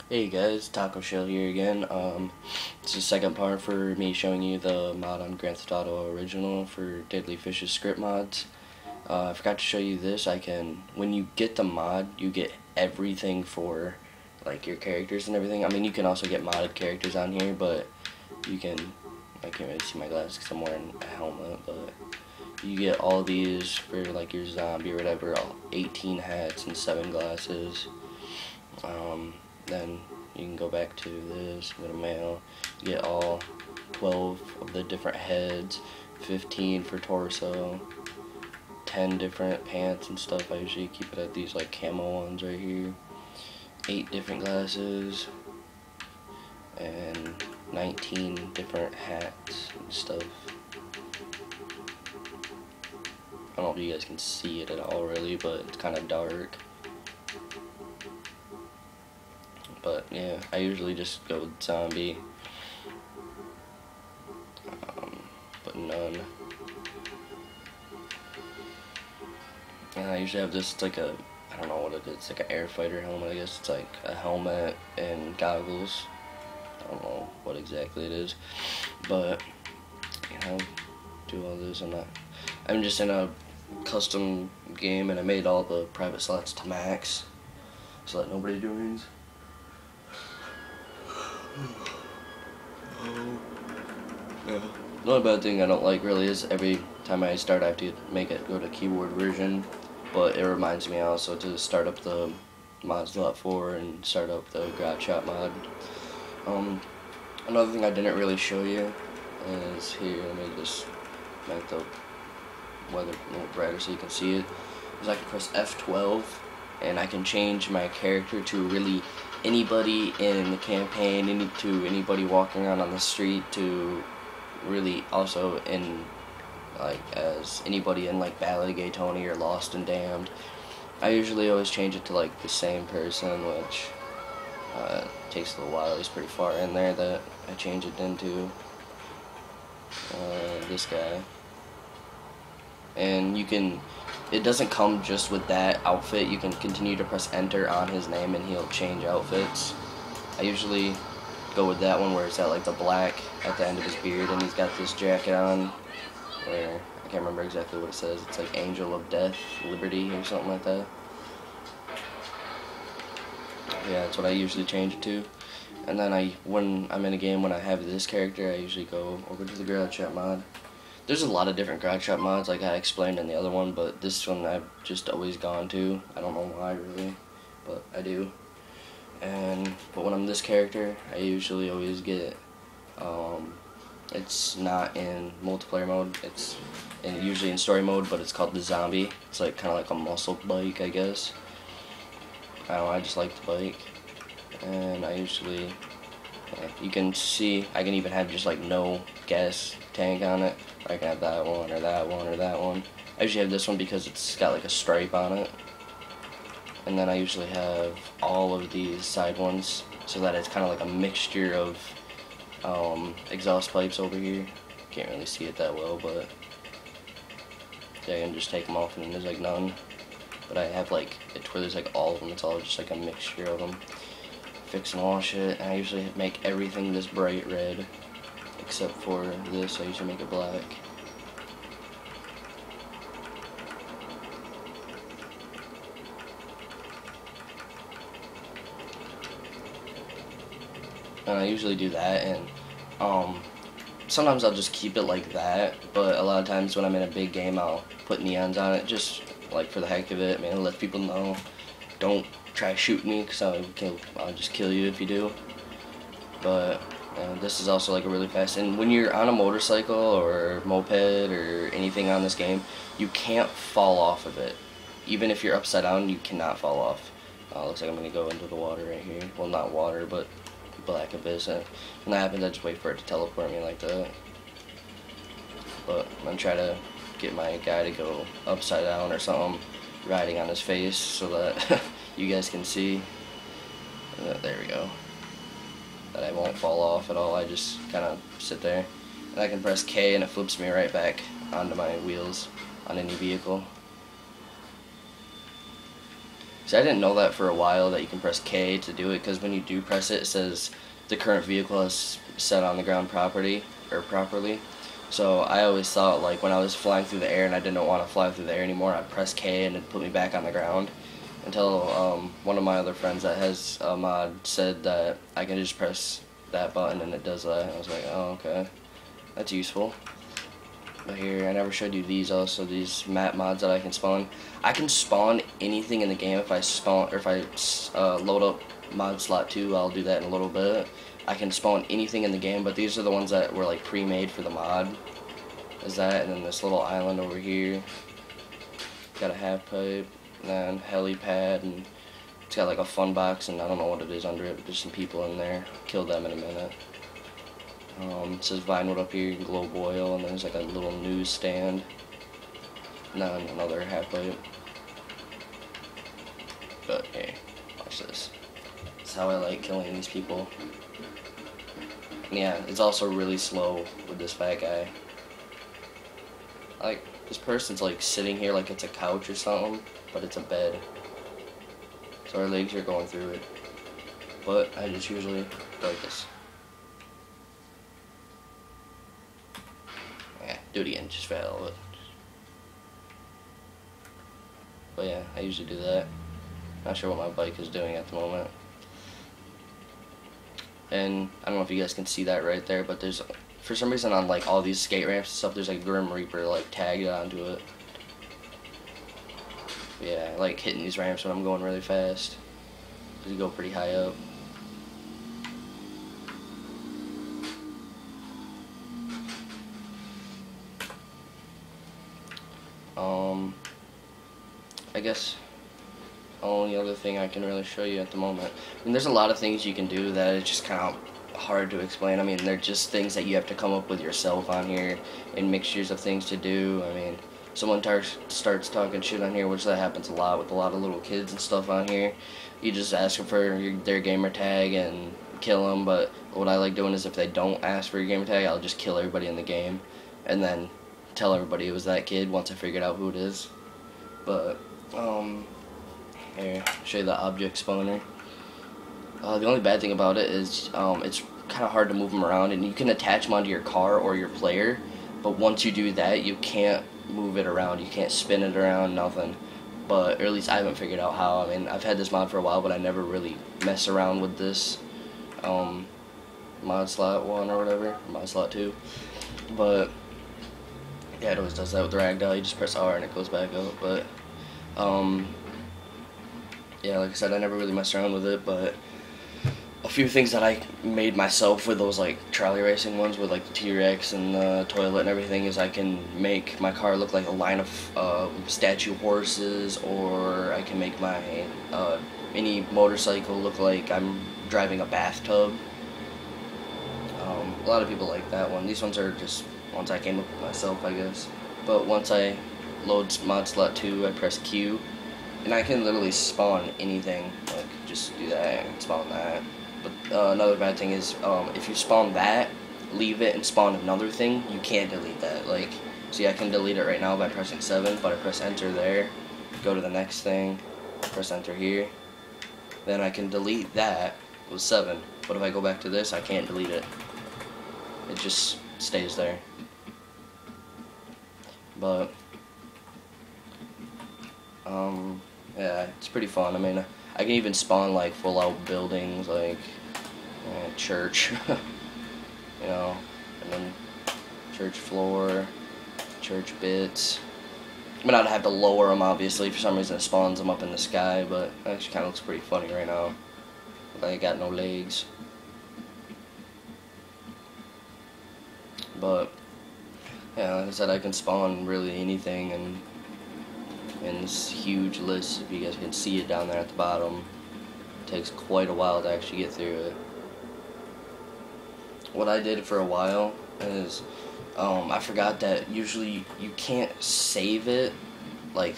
Hey guys, Taco Shell here again. It's the second part for me showing you the mod on Grand Theft Auto Original for Deadly Fish's script mods. I forgot to show you this. When you get the mod, you get everything for like your characters and everything. I mean, you can also get modded characters on here, but you can. I can't really see my glasses because I'm wearing a helmet, but you get all these for like your zombie or whatever. All 18 hats and 7 glasses. Then you can go back to this, go to mail, you get all 12 of the different heads, 15 for torso, 10 different pants and stuff. I usually keep it at these like camo ones right here, 8 different glasses, and 19 different hats and stuff. I don't know if you guys can see it at all really, but it's kind of dark. But yeah, I usually just go with zombie, but none. And I usually have this, it's like I don't know what it is, it's like an air fighter helmet, I guess. It's like a helmet and goggles. I don't know what exactly it is, but you know, do all this. I'm just in a custom game, and I made all the private slots to max so that nobody joins. Yeah. The only bad thing I don't like really is every time I start I have to make it go to keyboard version, but it reminds me also to start up the mod slot 4 and start up the garage shop mod. Another thing I didn't really show you is here, let me just make the weather a little brighter so you can see it, is I can press F12 and I can change my character to really anybody in the campaign, anybody walking around on the street, to really also in like as anybody in like Ballad of Gay Tony or Lost and Damned. I usually always change it to like the same person, which takes a little while. He's pretty far in there that I change it into this guy. And it doesn't come just with that outfit. You can continue to press enter on his name and he'll change outfits. I usually go with that one where it's got like the black at the end of his beard and he's got this jacket on where I can't remember exactly what it says. It's like Angel of Death, Liberty or something like that. Yeah, that's what I usually change it to. And then when I'm in a game when I have this character, I usually go over to the garage shop mod. There's a lot of different garage shop mods like I explained in the other one, but this one I've just always gone to. I don't know why really, but I do. But when I'm this character, I usually always get it's not in multiplayer mode, it's usually in story mode, but it's called the Zombie. It's like kind of like a muscle bike, I guess. I don't know, I just like the bike. And I usually, you can see, I can even have just like no gas tank on it. Or I can have that one, or that one, or that one. I usually have this one because it's got like a stripe on it. And then I usually have all of these side ones so that it's kind of like a mixture of exhaust pipes over here. Can't really see it that well, but yeah, I can just take them off and there's like none. But I have like it where there's like all of them. It's all just like a mixture of them. Fix and wash it, and I usually make everything this bright red except for this. I usually make it black. And I usually do that, and sometimes I'll just keep it like that, but a lot of times when I'm in a big game I'll put neons on it just like for the heck of it. I mean, I'll let people know, don't try to shoot me because I'll just kill you if you do. But this is also like a really fast, and when you're on a motorcycle or moped or anything on this game, you can't fall off of it. Even if you're upside down, you cannot fall off. Looks like I'm going to go into the water right here. Well, not water, but black abyss. When that happens, I just wait for it to teleport me like that. But I'm going to try to get my guy to go upside down or something, riding on his face so that you guys can see. There we go. That I won't fall off at all. I just kind of sit there. And I can press K and it flips me right back onto my wheels on any vehicle. So I didn't know that for a while, that you can press K to do it, because when you do press it, it says the current vehicle is set on the ground properly. So I always thought, like, when I was flying through the air and I didn't want to fly through the air anymore, I'd press K and it'd put me back on the ground. Until one of my other friends that has a mod said that I can just press that button and it does that. I was like, oh, okay, that's useful. But here, I never showed you these also, these map mods that I can spawn. I can spawn anything in the game if I load up mod slot 2. I'll do that in a little bit. I can spawn anything in the game, but these are the ones that were like pre-made for the mod. Is that, and then this little island over here. Got a half pipe, and then helipad, and it's got like a fun box, and I don't know what it is under it, but there's some people in there. Kill them in a minute. It says Vinewood up here, globe oil, and there's like a little newsstand. And then another half pipe. But hey, watch this. That's how I like killing these people. And yeah, it's also really slow with this fat guy. Like, this person's like sitting here like it's a couch or something, but it's a bed. So our legs are going through it. But I just usually go like this. Yeah, do it again, just fat all of it. But yeah, I usually do that. Not sure what my bike is doing at the moment. And I don't know if you guys can see that right there, but there's, for some reason on like all these skate ramps and stuff, there's like Grim Reaper like tagged onto it. Yeah, I like hitting these ramps when I'm going really fast, because you go pretty high up. I guess only other thing I can really show you at the moment. I mean, there's a lot of things you can do that is just kind of hard to explain. I mean, they're just things that you have to come up with yourself on here, and mixtures of things to do. I mean, someone starts talking shit on here, which that happens a lot with a lot of little kids and stuff on here. You just ask them for their gamer tag and kill them, but what I like doing is if they don't ask for your gamer tag, I'll just kill everybody in the game, and then tell everybody it was that kid once I figured out who it is. But, here, show you the object spawner. The only bad thing about it is it's kind of hard to move them around, and you can attach them onto your car or your player, but once you do that, you can't move it around. You can't spin it around, nothing. But, or at least I haven't figured out how. I mean, I've had this mod for a while, but I never really mess around with this mod slot 1 or whatever, mod slot 2. But yeah, it always does that with the ragdoll. You just press R and it goes back up. But yeah, like I said, I never really messed around with it, but a few things that I made myself with those like trolley racing ones with like the T-Rex and the toilet and everything is I can make my car look like a line of statue horses, or I can make my mini motorcycle look like I'm driving a bathtub. A lot of people like that one. These ones are just ones I came up with myself, I guess. But once I load mod slot 2, I press Q, and I can literally spawn anything. Like, just do that and spawn that. But another bad thing is, if you spawn that, leave it, and spawn another thing, you can't delete that. Like, see, I can delete it right now by pressing 7, but I press enter there, go to the next thing, press enter here. Then I can delete that with 7, but if I go back to this, I can't delete it. It just stays there. But yeah, it's pretty fun. I mean, I can even spawn like full out buildings, like church, you know, and then church floor, church bits. I mean, I'd have to lower them, obviously. For some reason it spawns them up in the sky, but it actually kind of looks pretty funny right now. Like I got no legs. But yeah, like I said, I can spawn really anything, and in this huge list, if you guys can see it down there at the bottom, it takes quite a while to actually get through it. What I did for a while is, I forgot that usually you can't save it, like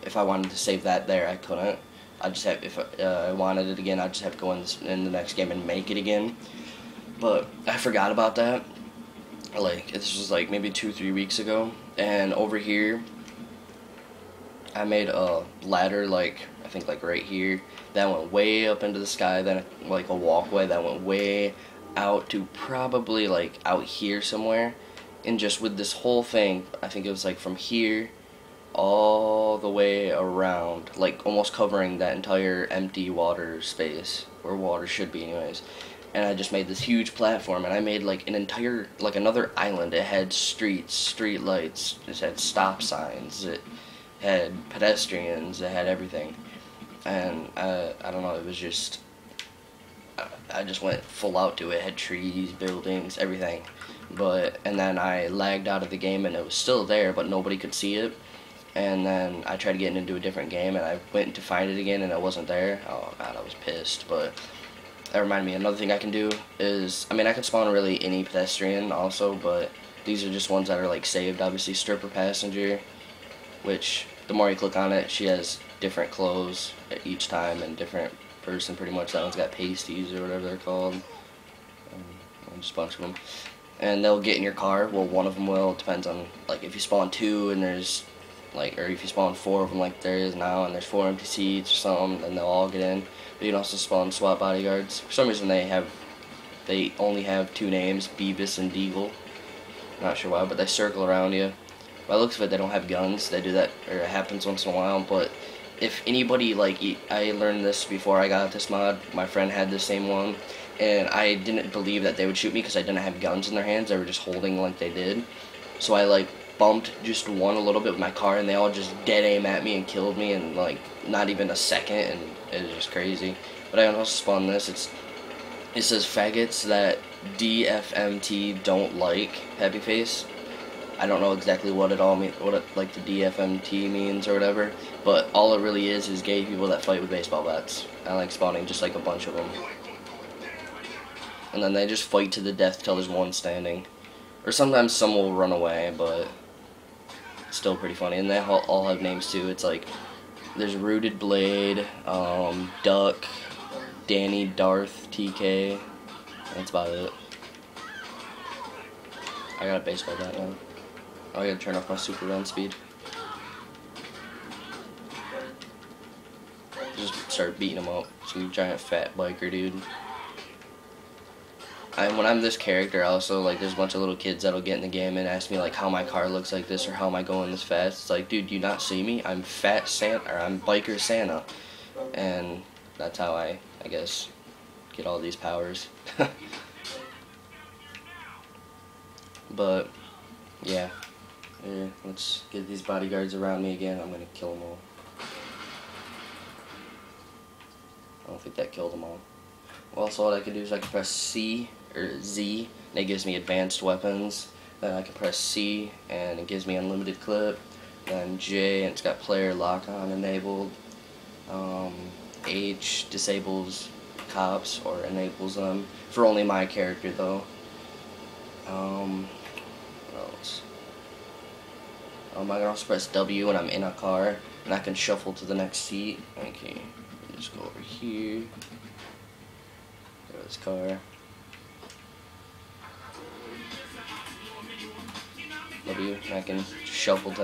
if I wanted to save that there, I couldn't. I just have, if I wanted it again, I just have to go in the next game and make it again. But I forgot about that. Like, this was like maybe 2-3 weeks ago, and over here, I made a ladder, like I think like right here, that went way up into the sky, then like a walkway that went way out to probably like out here somewhere, and just with this whole thing, I think it was like from here all the way around, like almost covering that entire empty water space where water should be anyways. And I just made this huge platform, and I made like an entire, like another island. It had streets, street lights, it had stop signs, it had pedestrians, it had everything. And I don't know, it was just, I just went full out to it. It had trees, buildings, everything. But, and then I lagged out of the game and it was still there, but nobody could see it. And then I tried getting into a different game, and I went to find it again and it wasn't there. Oh god, I was pissed. But that reminded me, another thing I can do is, I mean, I can spawn really any pedestrian also, but these are just ones that are like saved. Obviously stripper passenger, which the more you click on it, she has different clothes at each time and different person pretty much. That one's got pasties or whatever they're called. Just a bunch of them. And they'll get in your car. Well, one of them will. It depends on, like, if you spawn 2 and there's, like, or if you spawn 4 of them like there is now and there's 4 empty seats or something, then they'll all get in. But you can also spawn SWAT bodyguards. For some reason they only have 2 names, Beavis and Deagle. Not sure why, but they circle around you. By the looks of it, they don't have guns. They do that, or it happens once in a while, but if anybody, like, I learned this before I got this mod, my friend had the same one, and I didn't believe that they would shoot me because I didn't have guns in their hands. They were just holding like they did. So I, like, bumped just one a little bit with my car, and they all just dead aim at me and killed me in, like, not even a second, and it was just crazy. But I also spawned this. It says faggots that DFMT don't like, happy face. I don't know exactly what it all means, like the DFMT means or whatever, but all it really is gay people that fight with baseball bats. I like spawning just like a bunch of them. And then they just fight to the death till there's one standing. Or sometimes some will run away, but it's still pretty funny. And they all have names too. It's like, there's Rooted Blade, Duck, Danny, Darth, TK. That's about it. I got a baseball bat now. I gotta turn off my super run speed. Just start beating them up. Some giant fat biker dude. When I'm this character also, like, there's a bunch of little kids that'll get in the game and ask me like how my car looks like this or how am I going this fast. It's like, dude, do you not see me? I'm fat Santa, or I'm biker Santa. And that's how I guess get all these powers. But yeah. Let's get these bodyguards around me again. I'm gonna kill them all. I don't think that killed them all. Well, so what I can do is I can press C or Z, and it gives me advanced weapons. Then I can press C, and it gives me unlimited clip. Then J, and it's got player lock on enabled. H disables cops or enables them for only my character though. What else? I can also press W when I'm in a car, and I can shuffle to the next seat. Okay, just go over here. Go to this car. W, and I can shuffle to